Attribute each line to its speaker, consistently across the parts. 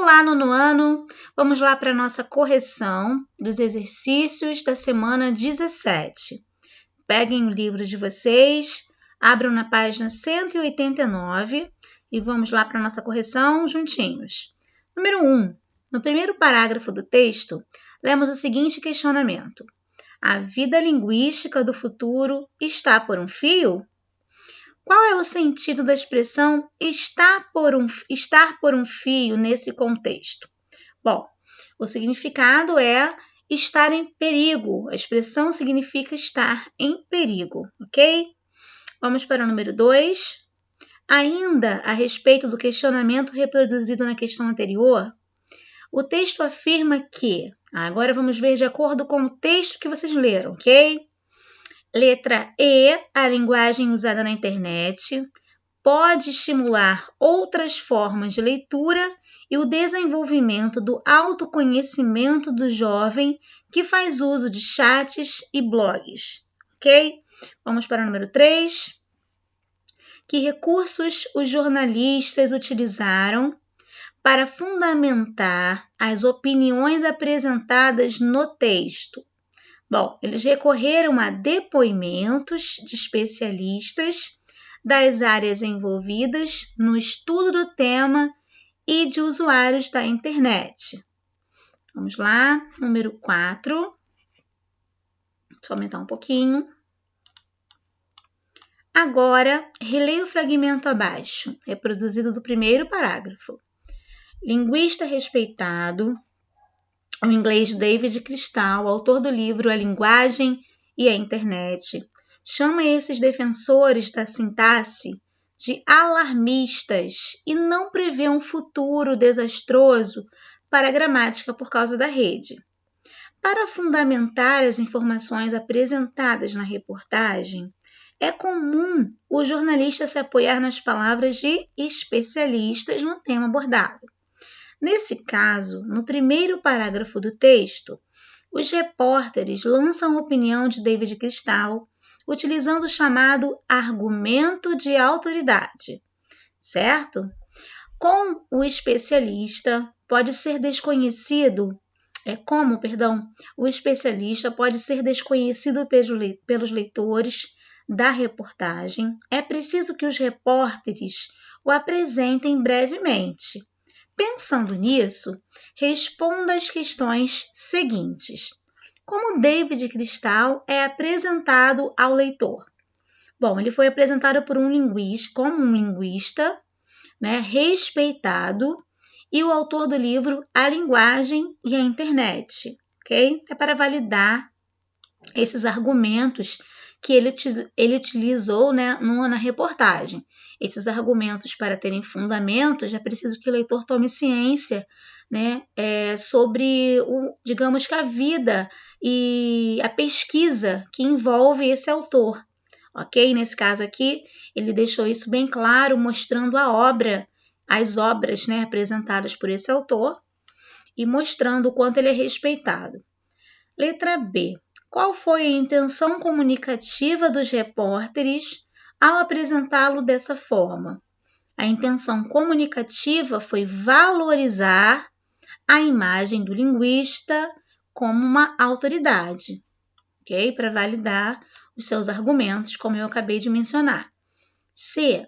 Speaker 1: Olá, nono ano! Vamos lá para a nossa correção dos exercícios da semana 17. Peguem o livro de vocês, abram na página 189 e vamos lá para a nossa correção juntinhos. Número 1. No primeiro parágrafo do texto, lemos o seguinte questionamento. A vida linguística do futuro está por um fio? Qual é o sentido da expressão estar por um fio nesse contexto? Bom, o significado é estar em perigo. A expressão significa estar em perigo, ok? Vamos para o número 2. Ainda a respeito do questionamento reproduzido na questão anterior, o texto afirma que... Agora vamos ver de acordo com o texto que vocês leram, ok? Letra E, a linguagem usada na internet pode estimular outras formas de leitura e o desenvolvimento do autoconhecimento do jovem que faz uso de chats e blogs, ok? Vamos para o número 3. Que recursos os jornalistas utilizaram para fundamentar as opiniões apresentadas no texto? Bom, eles recorreram a depoimentos de especialistas das áreas envolvidas no estudo do tema e de usuários da internet. Vamos lá, número 4. Deixa eu aumentar um pouquinho. Agora, releia o fragmento abaixo, reproduzido do primeiro parágrafo. Linguista respeitado, o inglês David Crystal, autor do livro A Linguagem e a Internet, chama esses defensores da sintaxe de alarmistas e não prevê um futuro desastroso para a gramática por causa da rede. Para fundamentar as informações apresentadas na reportagem, é comum o jornalista se apoiar nas palavras de especialistas no tema abordado. Nesse caso, no primeiro parágrafo do texto, os repórteres lançam a opinião de David Crystal utilizando o chamado argumento de autoridade, certo? Com o especialista pode ser desconhecido, o especialista pode ser desconhecido pelos leitores da reportagem. É preciso que os repórteres o apresentem brevemente. Pensando nisso, responda as questões seguintes. Como David Crystal é apresentado ao leitor? Bom, ele foi apresentado por como um linguista, respeitado, e o autor do livro A Linguagem e a Internet, ok? É para validar esses argumentos que ele utilizou na reportagem. Esses argumentos, para terem fundamentos, é preciso que o leitor tome ciência sobre, digamos que a vida e a pesquisa que envolve esse autor. Ok? Nesse caso aqui, ele deixou isso bem claro, mostrando as obras apresentadas por esse autor e mostrando o quanto ele é respeitado. Letra B. Qual foi a intenção comunicativa dos repórteres ao apresentá-lo dessa forma? A intenção comunicativa foi valorizar a imagem do linguista como uma autoridade, ok? Para validar os seus argumentos, como eu acabei de mencionar. C.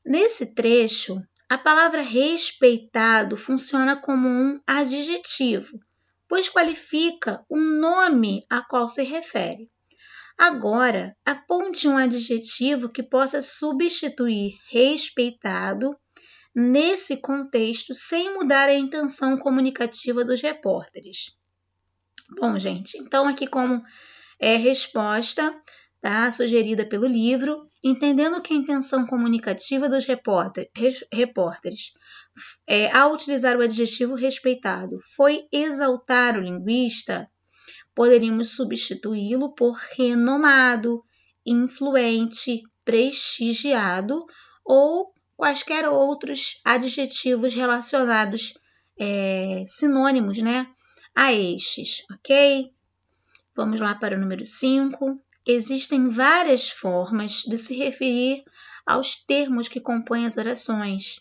Speaker 1: Nesse trecho, a palavra respeitado funciona como um adjetivo, pois qualifica o nome a qual se refere. Agora, aponte um adjetivo que possa substituir respeitado nesse contexto sem mudar a intenção comunicativa dos repórteres. Bom, gente, então aqui como resposta, sugerida pelo livro, entendendo que a intenção comunicativa dos repórteres ao utilizar o adjetivo respeitado foi exaltar o linguista, poderíamos substituí-lo por renomado, influente, prestigiado ou quaisquer outros adjetivos relacionados, sinônimos, a estes, ok? Vamos lá para o número 5. Existem várias formas de se referir aos termos que compõem as orações.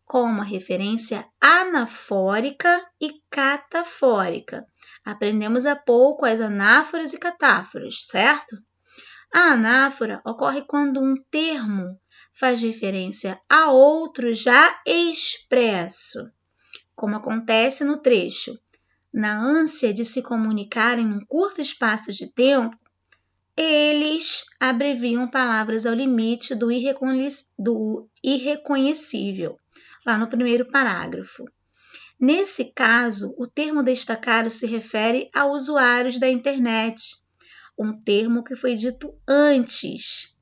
Speaker 1: como a referência anafórica e catafórica. Aprendemos há pouco as anáforas e catáforas, certo? A anáfora ocorre quando um termo faz referência a outro já expresso, como acontece no trecho. Na ânsia de se comunicarem num curto espaço de tempo, eles abreviam palavras ao limite do irreconhecível, lá no primeiro parágrafo. Nesse caso, o termo destacado se refere a usuários da internet, um termo que foi dito antes.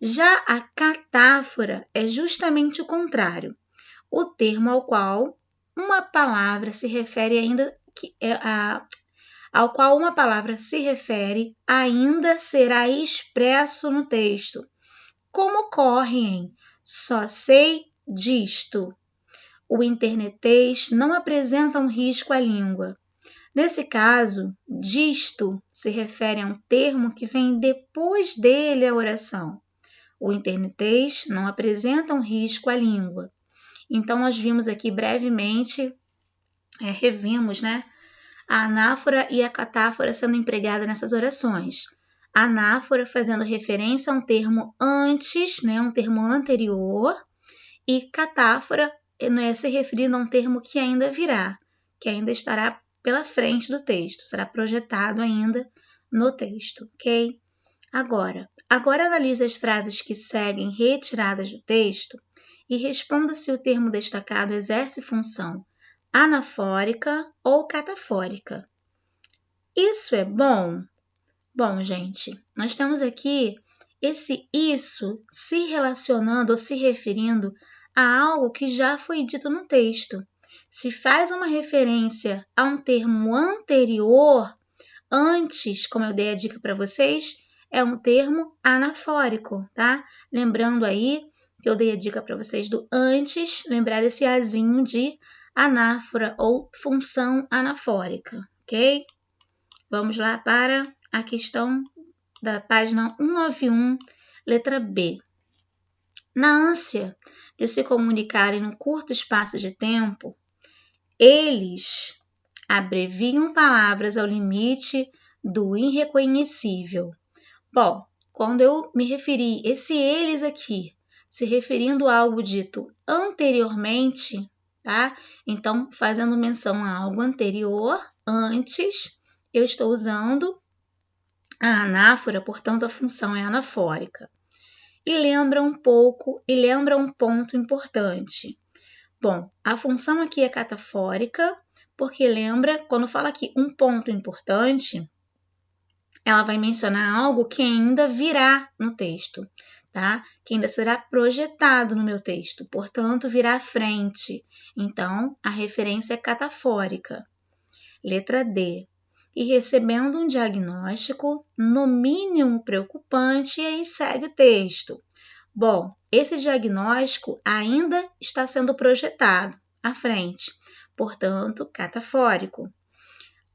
Speaker 1: Já a catáfora é justamente o contrário, o termo ao qual uma palavra se refere ainda será expresso no texto, como ocorre em só sei disto. O internetês não apresenta um risco à língua. Nesse caso, disto se refere a um termo que vem depois dele a oração. O internetês não apresenta um risco à língua. Então, nós vimos aqui brevemente, revimos, a anáfora e a catáfora sendo empregadas nessas orações. A anáfora fazendo referência a um termo antes, um termo anterior, e catáfora se referindo a um termo que ainda virá, que ainda estará pela frente do texto, será projetado ainda no texto, ok? Agora analise as frases que seguem retiradas do texto e responda se o termo destacado exerce função anafórica ou catafórica. Isso é bom? Bom, gente, nós temos aqui esse isso se relacionando ou se referindo a algo que já foi dito no texto. Se faz uma referência a um termo anterior, antes, como eu dei a dica para vocês, é um termo anafórico, tá? Lembrando aí que eu dei a dica para vocês do antes, lembrar desse azinho de anáfora ou função anafórica, ok? Vamos lá para a questão da página 191, letra B. Na ânsia de se comunicarem num curto espaço de tempo, eles abreviam palavras ao limite do irreconhecível. Bom, quando eu me referi, esse eles aqui, se referindo a algo dito anteriormente, tá? Então, fazendo menção a algo anterior, antes, eu estou usando a anáfora, portanto, a função é anafórica. E lembra um ponto importante. Bom, a função aqui é catafórica, porque lembra, quando fala aqui um ponto importante, ela vai mencionar algo que ainda virá no texto, tá? Que ainda será projetado no meu texto, portanto, virá à frente. Então, a referência é catafórica. Letra D. E recebendo um diagnóstico, no mínimo preocupante, e aí segue o texto. Bom, esse diagnóstico ainda está sendo projetado à frente, portanto, catafórico.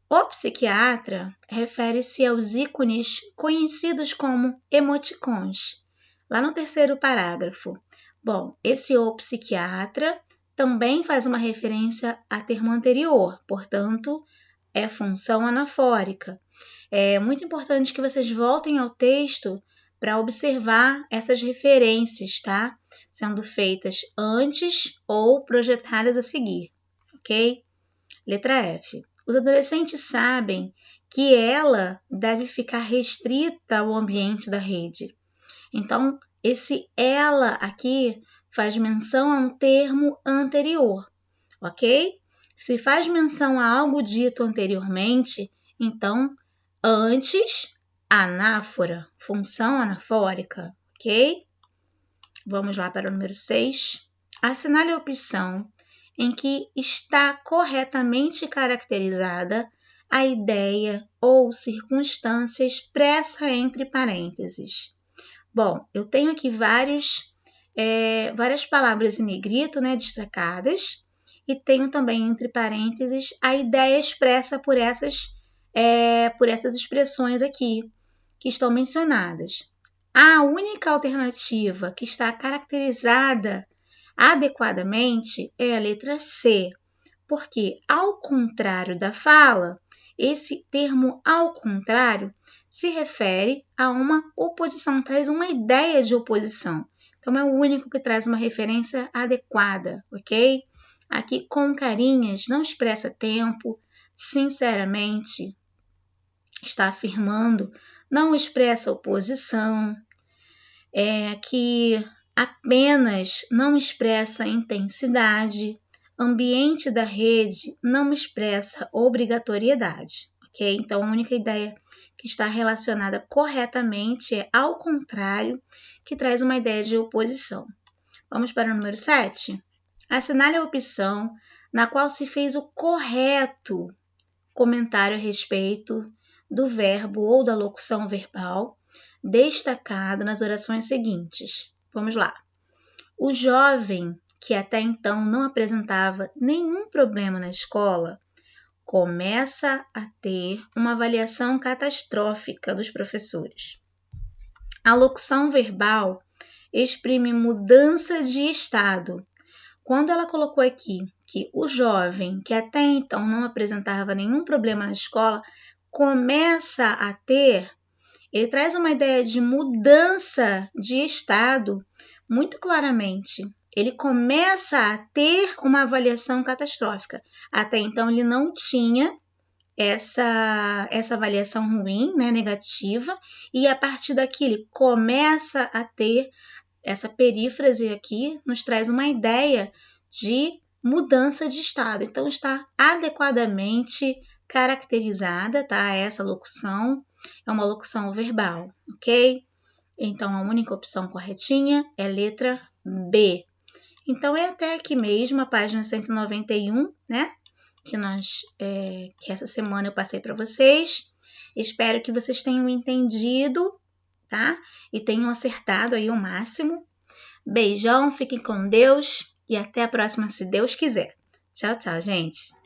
Speaker 1: O psiquiatra refere-se aos ícones conhecidos como emoticons, lá no terceiro parágrafo. Bom, esse o psiquiatra também faz uma referência a termo anterior, portanto, é função anafórica. É muito importante que vocês voltem ao texto para observar essas referências, tá? Sendo feitas antes ou projetadas a seguir, ok? Letra F. Os adolescentes sabem que ela deve ficar restrita ao ambiente da rede. Então, esse ela aqui faz menção a um termo anterior, ok? Se faz menção a algo dito anteriormente, então, antes, anáfora, função anafórica, ok? Vamos lá para o número 6. Assinale a opção em que está corretamente caracterizada a ideia ou circunstância expressa entre parênteses. Bom, eu tenho aqui várias palavras em negrito, destacadas, e tenho também entre parênteses a ideia expressa por essas expressões aqui que estão mencionadas. A única alternativa que está caracterizada Adequadamente é a letra C, porque ao contrário da fala, esse termo ao contrário se refere a uma oposição, traz uma ideia de oposição. Então, é o único que traz uma referência adequada, ok? Aqui, com carinhas, não expressa tempo, sinceramente, está afirmando, não expressa oposição, que apenas não expressa intensidade, ambiente da rede não expressa obrigatoriedade, ok? Então, a única ideia que está relacionada corretamente é ao contrário, que traz uma ideia de oposição. Vamos para o número 7? Assinale a opção na qual se fez o correto comentário a respeito do verbo ou da locução verbal destacado nas orações seguintes. Vamos lá. O jovem, que até então não apresentava nenhum problema na escola, começa a ter uma avaliação catastrófica dos professores. A locução verbal exprime mudança de estado. Quando ela colocou aqui que o jovem, que até então não apresentava nenhum problema na escola, começa a ter, ele traz uma ideia de mudança de estado muito claramente. Ele começa a ter uma avaliação catastrófica. Até então ele não tinha essa avaliação ruim, né, negativa, e a partir daqui ele começa a ter essa perífrase aqui, nos traz uma ideia de mudança de estado. Então, está adequadamente caracterizada, tá? Essa locução é uma locução verbal, ok? Então, a única opção corretinha é a letra B. Então, é até aqui mesmo, a página 191, né? Que essa semana eu passei para vocês. Espero que vocês tenham entendido, tá? E tenham acertado aí o máximo. Beijão, fiquem com Deus e até a próxima, se Deus quiser. Tchau, tchau, gente!